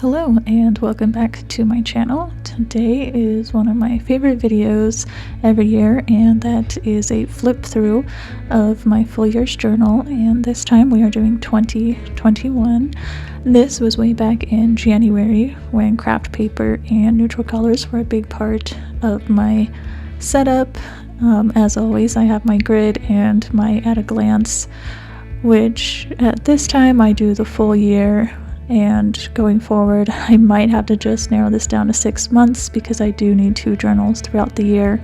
Hello and welcome back to my channel. Today is one of my favorite videos every year, and that is a flip through of my full year's journal, and this time we are doing 2021. This was way back in January when craft paper and neutral colors were a big part of my setup. As always, I have my grid and my at a glance, which at this time I do the full year. And going forward, I might have to just narrow this down to 6 months because I do need 2 journals throughout the year.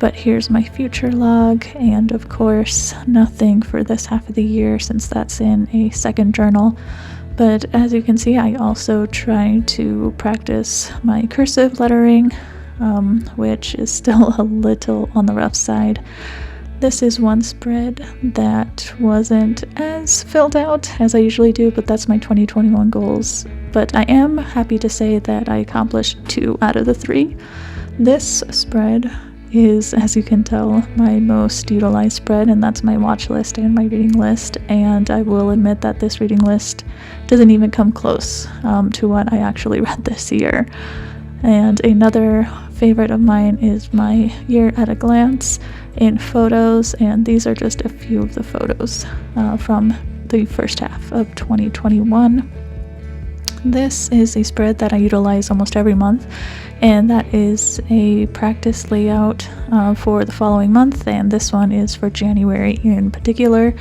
But here's my future log, and of course, nothing for this half of the year since that's in a second journal. But as you can see, I also try to practice my cursive lettering, which is still a little on the rough side. This is one spread that wasn't as filled out as I usually do, but that's my 2021 goals. But I am happy to say that I accomplished 2 out of the 3. This spread is, as you can tell, my most utilized spread, and that's my watch list and my reading list. And I will admit that this reading list doesn't even come close to what I actually read this year. And another favorite of mine is my year at a glance in photos, and these are just a few of the photos from the first half of 2021. This is a spread that I utilize almost every month, and that is a practice layout for the following month, and this one is for January in particular.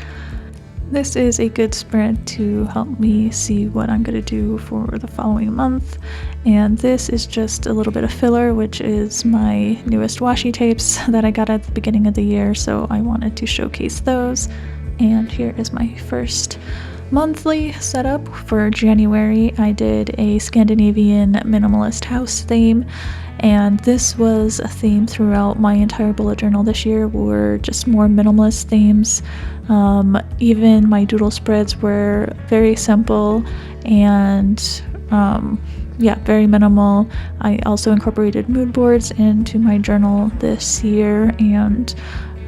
This is a good spread to help me see what I'm going to do for the following month, and this is just a little bit of filler, which is my newest washi tapes that I got at the beginning of the year, so I wanted to showcase those. And here is my first monthly setup for January. I did a Scandinavian minimalist house theme, and this was a theme throughout my entire bullet journal this year, were just more minimalist themes. Even my doodle spreads were very simple and very minimal. I also incorporated mood boards into my journal this year, and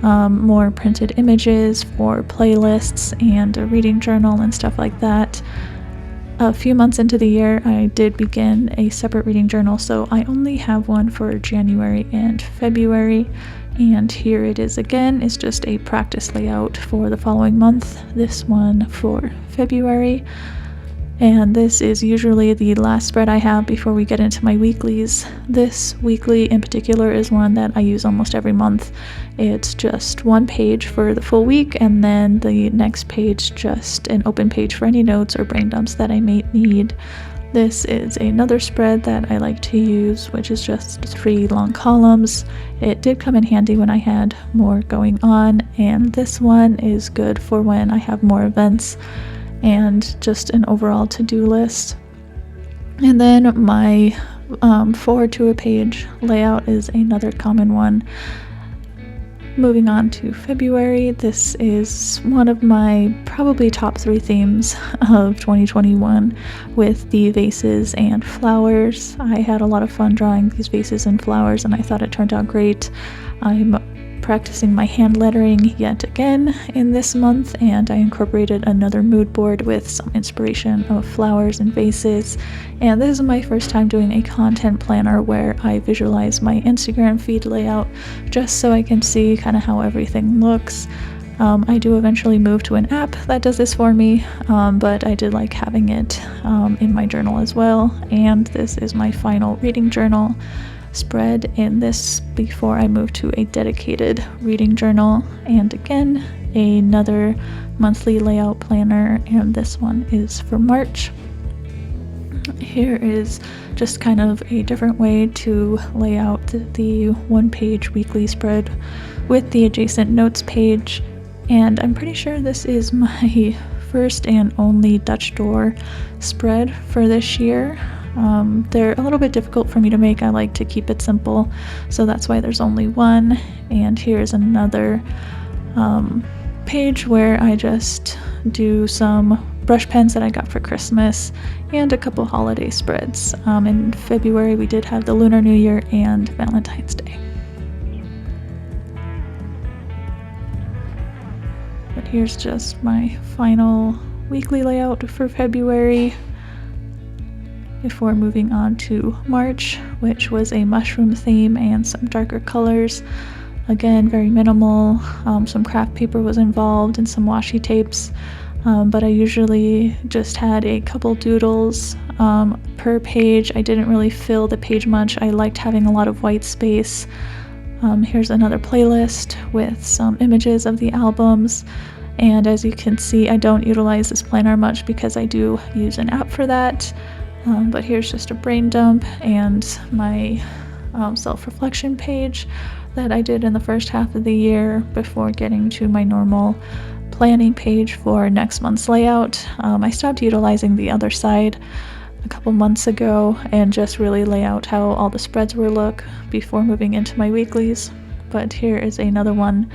more printed images for playlists and a reading journal and stuff like that. A few months into the year, I did begin a separate reading journal, so I only have one for January and February. And here it is again. It's just a practice layout for the following month. This one for February. And this is usually the last spread I have before we get into my weeklies. This weekly in particular is one that I use almost every month. It's just one page for the full week, and then the next page just an open page for any notes or brain dumps that I may need. This is another spread that I like to use, which is just 3 long columns. It did come in handy when I had more going on, and this one is good for when I have more events and just an overall to-do list. And then my forward to a page layout is another common one. Moving on to February, this is one of my probably top 3 themes of 2021 with the vases and flowers. I had a lot of fun drawing these vases and flowers, and I thought it turned out great. I'm practicing my hand lettering yet again in this month, and I incorporated another mood board with some inspiration of flowers and vases. And this is my first time doing a content planner where I visualize my Instagram feed layout just so I can see kind of how everything looks. I do eventually move to an app that does this for me, but I did like having it in my journal as well. And this is my final reading journal spread in this before I move to a dedicated reading journal. And again, another monthly layout planner, and this one is for March. Here is just kind of a different way to lay out the one-page weekly spread with the adjacent notes page. And I'm pretty sure this is my first and only Dutch door spread for this year. They're a little bit difficult for me to make. I like to keep it simple, so that's why there's only one. And here's another page where I just do some brush pens that I got for Christmas and a couple holiday spreads. In February we did have the Lunar New Year and Valentine's Day. But here's just my final weekly layout for February. before moving on to March, which was a mushroom theme and some darker colors. Again, very minimal. Some craft paper was involved and some washi tapes, but I usually just had a couple doodles per page. I didn't really fill the page much. I liked having a lot of white space. Here's another playlist with some images of the albums. And as you can see, I don't utilize this planner much because I do use an app for that. But here's just a brain dump and my self-reflection page that I did in the first half of the year before getting to my normal planning page for next month's layout. I stopped utilizing the other side a couple months ago and just really lay out how all the spreads will look before moving into my weeklies. But here is another one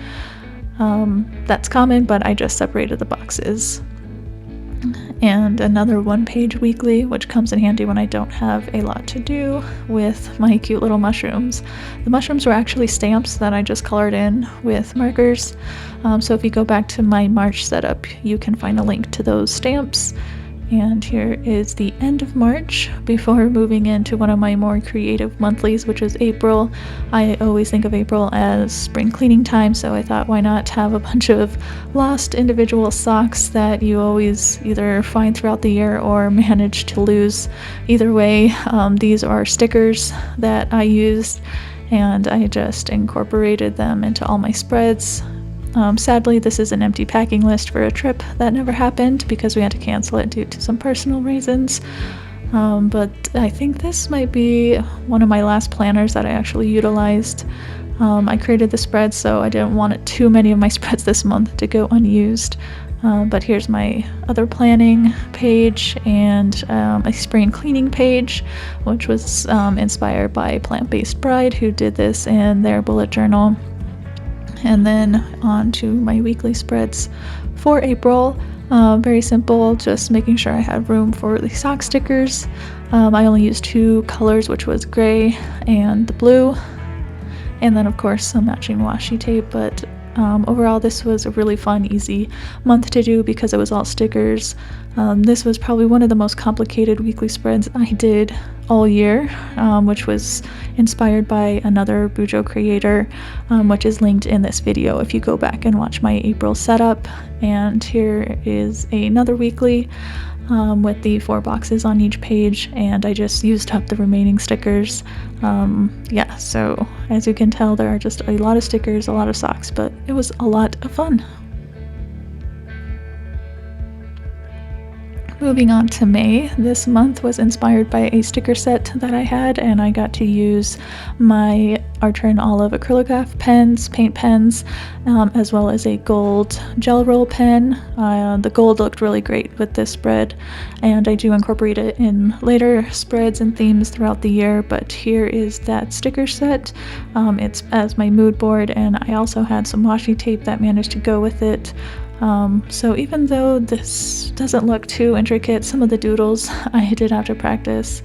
that's common, but I just separated the boxes. And another one-page weekly, which comes in handy when I don't have a lot to do, with my cute little mushrooms. The mushrooms were actually stamps that I just colored in with markers. So if you go back to my March setup, you can find a link to those stamps. And here is the end of March before moving into one of my more creative monthlies, which is April. I always think of April as spring cleaning time, so I thought, why not have a bunch of lost individual socks that you always either find throughout the year or manage to lose. Either way, these are stickers that I used, and I just incorporated them into all my spreads. Sadly, this is an empty packing list for a trip that never happened because we had to cancel it due to some personal reasons. But I think this might be one of my last planners that I actually utilized. I created the spread, so I didn't want too many of my spreads this month to go unused. But here's my other planning page and a spring cleaning page, which was inspired by Plant-Based Bride, who did this in their bullet journal. And then on to my weekly spreads for April. Very simple, just making sure I had room for the sock stickers. I only used 2 colors, which was gray and the blue. And then of course some matching washi tape, but overall this was a really fun, easy month to do because it was all stickers. This was probably one of the most complicated weekly spreads I did all year, which was inspired by another Bujo creator, which is linked in this video if you go back and watch my April setup. And here is another weekly with the 4 boxes on each page, and I just used up the remaining stickers. Yeah, so as you can tell, there are just a lot of stickers, a lot of socks, but it was a lot of fun. Moving on to May, this month was inspired by a sticker set that I had, and I got to use my Archer and Olive acrylograph pens, paint pens, as well as a gold gel roll pen. The gold looked really great with this spread, and I do incorporate it in later spreads and themes throughout the year, but here is that sticker set. It's as my mood board, and I also had some washi tape that managed to go with it. So even though this doesn't look too intricate, some of the doodles I did have to practice,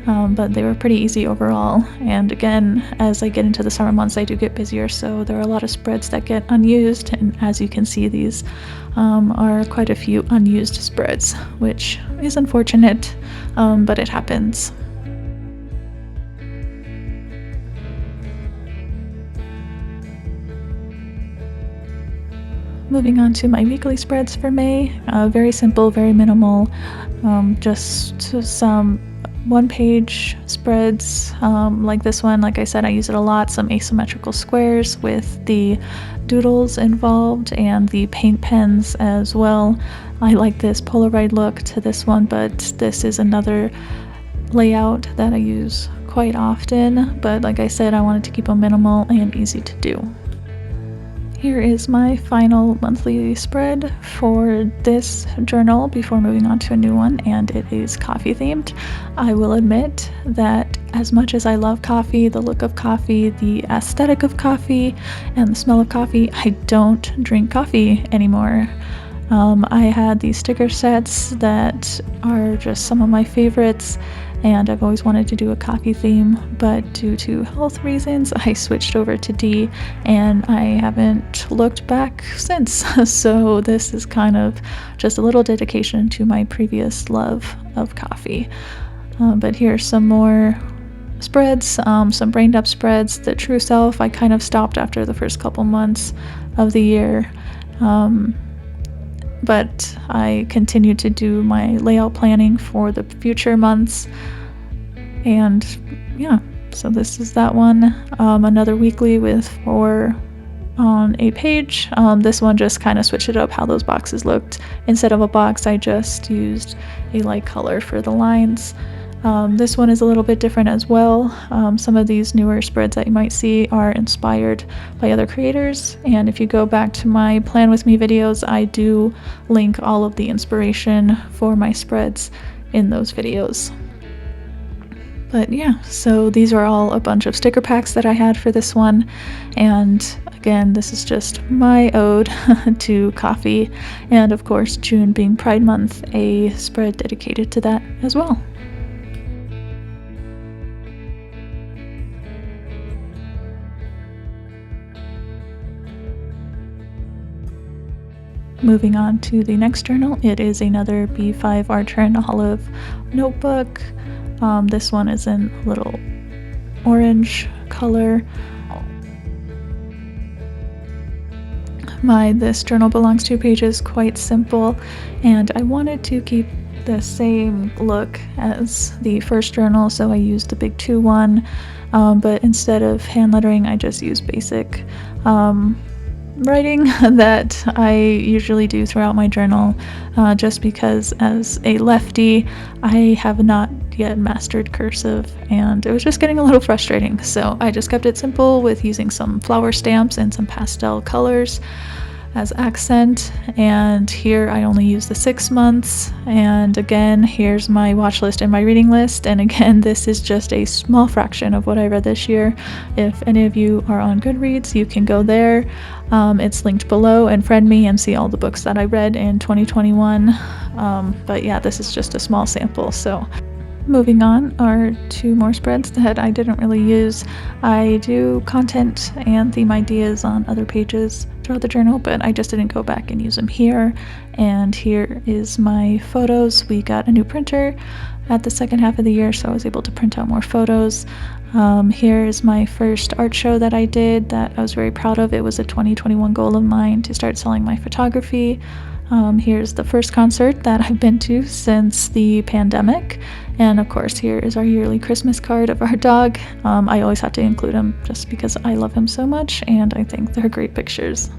but they were pretty easy overall. And again, as I get into the summer months, I do get busier, so there are a lot of spreads that get unused, and as you can see, these are quite a few unused spreads, which is unfortunate, but it happens. Moving on to my weekly spreads for May, very simple, very minimal, just some one-page spreads like this one. Like I said, I use it a lot, some asymmetrical squares with the doodles involved and the paint pens as well. I like this Polaroid look to this one, but this is another layout that I use quite often, but like I said, I wanted to keep them minimal and easy to do. Here is my final monthly spread for this journal before moving on to a new one, and it is coffee themed. I will admit that as much as I love coffee, the look of coffee, the aesthetic of coffee, and the smell of coffee, I don't drink coffee anymore. I had these sticker sets that are just some of my favorites, and I've always wanted to do a coffee theme, but due to health reasons, I switched over to tea, and I haven't looked back since. So this is kind of just a little dedication to my previous love of coffee. But here's some more spreads, some brained up spreads. The True Self I kind of stopped after the first couple months of the year, but I continued to do my layout planning for the future months. And yeah, so this is that one. Another weekly with 4 on a page. This one just kind of switched it up how those boxes looked. Instead of a box, I just used a light color for the lines. This one is a little bit different as well. Some of these newer spreads that you might see are inspired by other creators, and if you go back to my Plan With Me videos, I do link all of the inspiration for my spreads in those videos. But yeah, so these are all a bunch of sticker packs that I had for this one, and again, this is just my ode to coffee, and of course, June being Pride Month, a spread dedicated to that as well. Moving on to the next journal, it is another B5 Archer and Olive notebook. This one is in a little orange color. This journal belongs to page is quite simple, and I wanted to keep the same look as the first journal, so I used the big 2-1, but instead of hand lettering, I just used basic writing that I usually do throughout my journal, just because as a lefty, I have not yet mastered cursive, and it was just getting a little frustrating, so I just kept it simple with using some flower stamps and some pastel colors as accent. And here I only use the 6 months, and again, here's my watch list and my reading list, and again, this is just a small fraction of what I read this year. If any of you are on Goodreads, you can go there. It's linked below, and friend me and see all the books that I read in 2021. But yeah, this is just a small sample. So moving on are 2 more spreads that I didn't really use. I do content and theme ideas on other pages throughout the journal, but I just didn't go back and use them here. And here is my photos. We got a new printer at the second half of the year, so I was able to print out more photos. Here is my first art show that I did that I was very proud of. It was a 2021 goal of mine to start selling my photography. Here's the first concert that I've been to since the pandemic. And of course, here is our yearly Christmas card of our dog. I always have to include him just because I love him so much, and I think they're great pictures.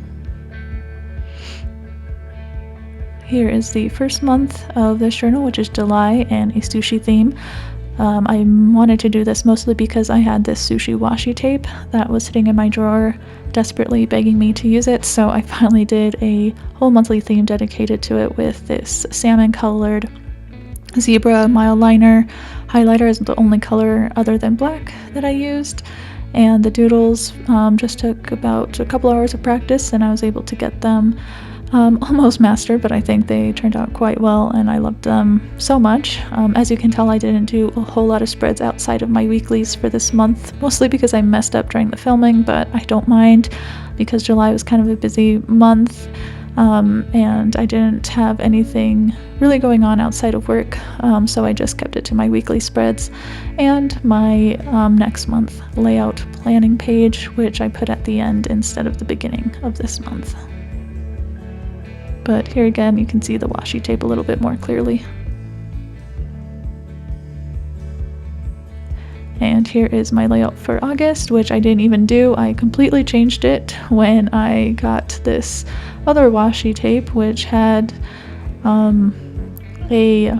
Here is the first month of this journal, which is July, and a sushi theme. I wanted to do this mostly because I had this sushi washi tape that was sitting in my drawer, desperately begging me to use it, so I finally did a whole monthly theme dedicated to it with this salmon colored zebra mild liner. Highlighter is the only color other than black that I used, and the doodles just took about a couple hours of practice, and I was able to get them almost mastered, but I think they turned out quite well, and I loved them so much. As you can tell, I didn't do a whole lot of spreads outside of my weeklies for this month, mostly because I messed up during the filming, but I don't mind because July was kind of a busy month, and I didn't have anything really going on outside of work, so I just kept it to my weekly spreads and my next month layout planning page, which I put at the end instead of the beginning of this month. But here again, you can see the washi tape a little bit more clearly. And here is my layout for August, which I didn't even do. I completely changed it when I got this other washi tape, which had a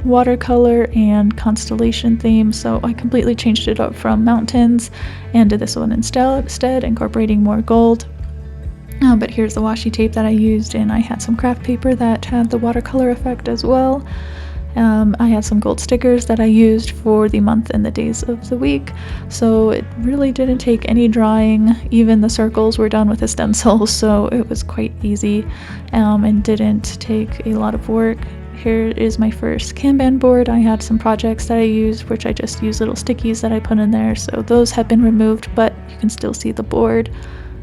watercolor and constellation theme, so I completely changed it up from mountains and did this one instead, incorporating more gold. But here's the washi tape that I used, and I had some craft paper that had the watercolor effect as well. I had some gold stickers that I used for the month and the days of the week, so it really didn't take any drawing. Even the circles were done with a stencil, so it was quite easy and didn't take a lot of work. Here is my first Kanban board. I had some projects that I used, which I just used little stickies that I put in there, so those have been removed, but you can still see the board.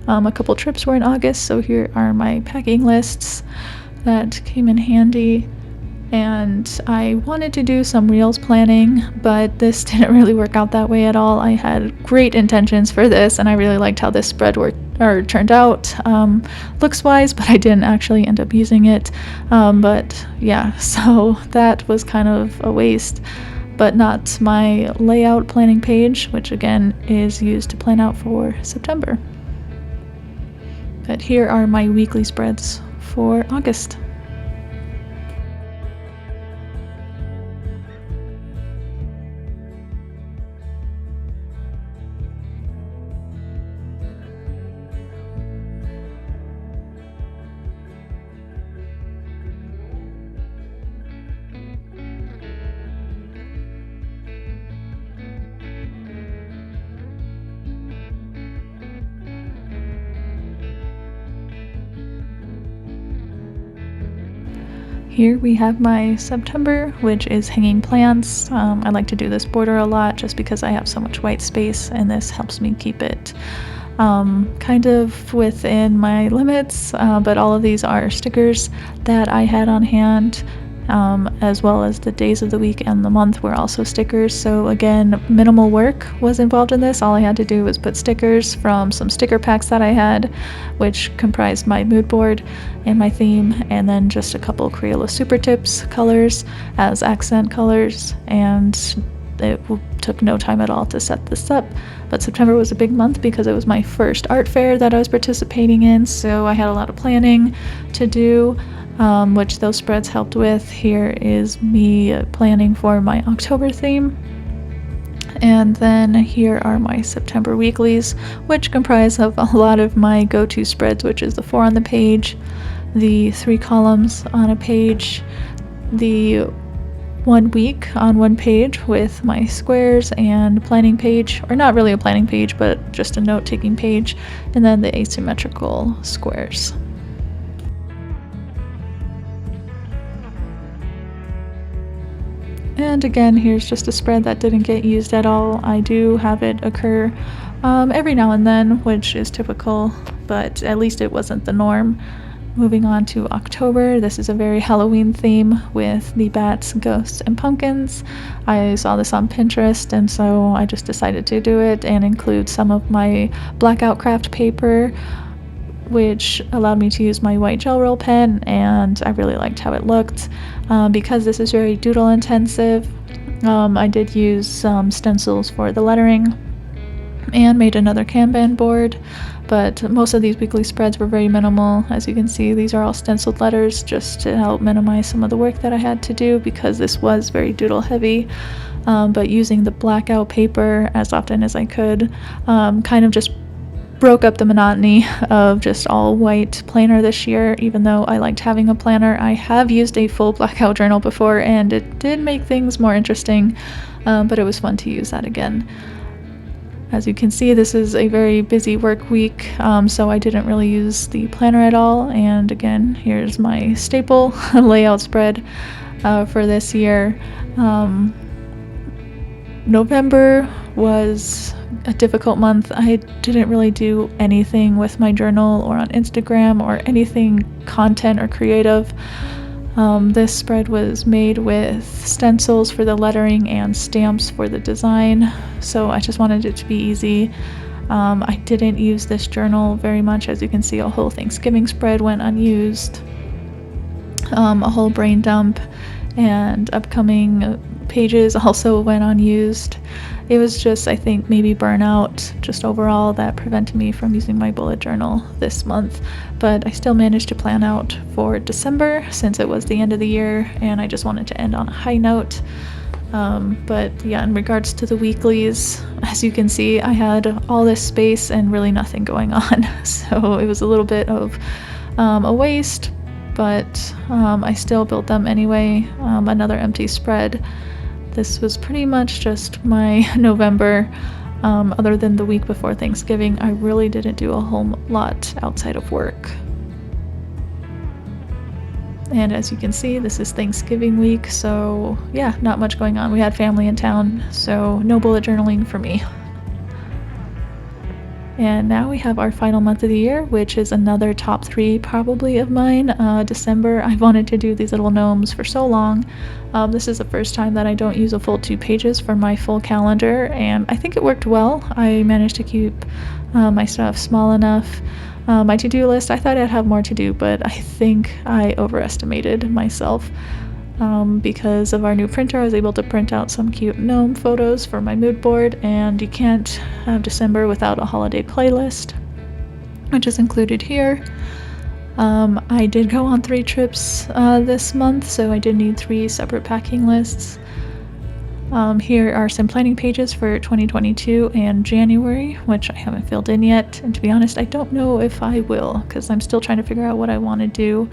A couple trips were in August, so here are my packing lists that came in handy. And I wanted to do some Reels planning, but this didn't really work out that way at all. I had great intentions for this, and I really liked how this spread turned out looks wise, but I didn't actually end up using it. But yeah, so that was kind of a waste, but not my layout planning page, which again is used to plan out for September. But here are my weekly spreads for August. Here we have my September, which is hanging plants. I like to do this border a lot just because I have so much white space, and this helps me keep it kind of within my limits, but all of these are stickers that I had on hand, as well as the days of the week and the month were also stickers. So again, minimal work was involved in this. All I had to do was put stickers from some sticker packs that I had, which comprised my mood board and my theme, and then just a couple Crayola Super Tips colors as accent colors, and it took no time at all to set this up. But September was a big month because it was my first art fair that I was participating in, so I had a lot of planning to do, which those spreads helped with. Here is me planning for my October theme. And then here are my September weeklies, which comprise of a lot of my go-to spreads, which is the 4 on the page, the 3 columns on a page, the 1 week on 1 page with my squares and planning page, or not really a planning page, but just a note-taking page, and then the asymmetrical squares. And again, here's just a spread that didn't get used at all. I do have it occur every now and then, which is typical, but at least it wasn't the norm. Moving on to October, this is a very Halloween theme with the bats, ghosts, and pumpkins. I saw this on Pinterest, and so I just decided to do it and include some of my blackout craft paper, which allowed me to use my white gel roll pen, and I really liked how it looked. Because this is very doodle intensive, I did use some stencils for the lettering and made another Kanban board, but most of these weekly spreads were very minimal. As you can see, these are all stenciled letters just to help minimize some of the work that I had to do because this was very doodle heavy. But using the blackout paper as often as I could kind of just broke up the monotony of just all white planner this year. Even though I liked having a planner, I have used a full blackout journal before, and it did make things more interesting, but it was fun to use that again. As you can see, this is a very busy work week, so I didn't really use the planner at all. And again, here's my staple layout spread for this year. November was a difficult month. I didn't really do anything with my journal or on Instagram or anything content or creative. This spread was made with stencils for the lettering and stamps for the design, so I just wanted it to be easy. I didn't use this journal very much. As you can see, a whole Thanksgiving spread went unused, a whole brain dump and upcoming pages also went unused. It was just, I think, maybe burnout just overall that prevented me from using my bullet journal this month. But I still managed to plan out for December since it was the end of the year and I just wanted to end on a high note. But yeah, in regards to the weeklies, as you can see, I had all this space and really nothing going on. So it was a little bit of a waste, but I still built them anyway. Another empty spread. This was pretty much just my November. Other than the week before Thanksgiving, I really didn't do a whole lot outside of work. And as you can see, this is Thanksgiving week, so yeah, not much going on. We had family in town, so no bullet journaling for me. And now we have our final month of the year, which is another top 3 probably of mine. December, I've wanted to do these little gnomes for so long. This is the first time that I don't use a full 2 pages for my full calendar, and I think it worked well. I managed to keep my stuff small enough. My to-do list, I thought I'd have more to do, but I think I overestimated myself. Because of our new printer, I was able to print out some cute gnome photos for my mood board, and you can't have December without a holiday playlist, which is included here. I did go on 3 trips this month, so I did need 3 separate packing lists. Here are some planning pages for 2022 and January, which I haven't filled in yet, and to be honest, I don't know if I will, because I'm still trying to figure out what I want to do.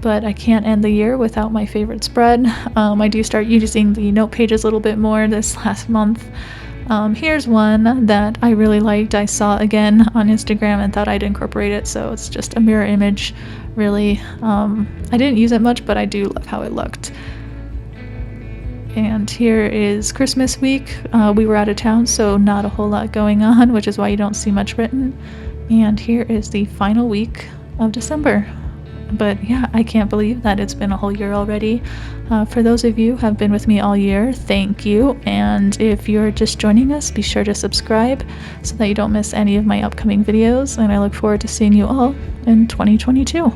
But I can't end the year without my favorite spread. I do start using the note pages a little bit more this last month. Here's one that I really liked. I saw again on Instagram and thought I'd incorporate it, so it's just a mirror image, really. I didn't use it much, but I do love how it looked. And here is Christmas week. We were out of town, so not a whole lot going on, which is why you don't see much written. And here is the final week of December. But yeah, I can't believe that it's been a whole year already. For those of you who have been with me all year, thank you. And if you're just joining us, be sure to subscribe so that you don't miss any of my upcoming videos. And I look forward to seeing you all in 2022.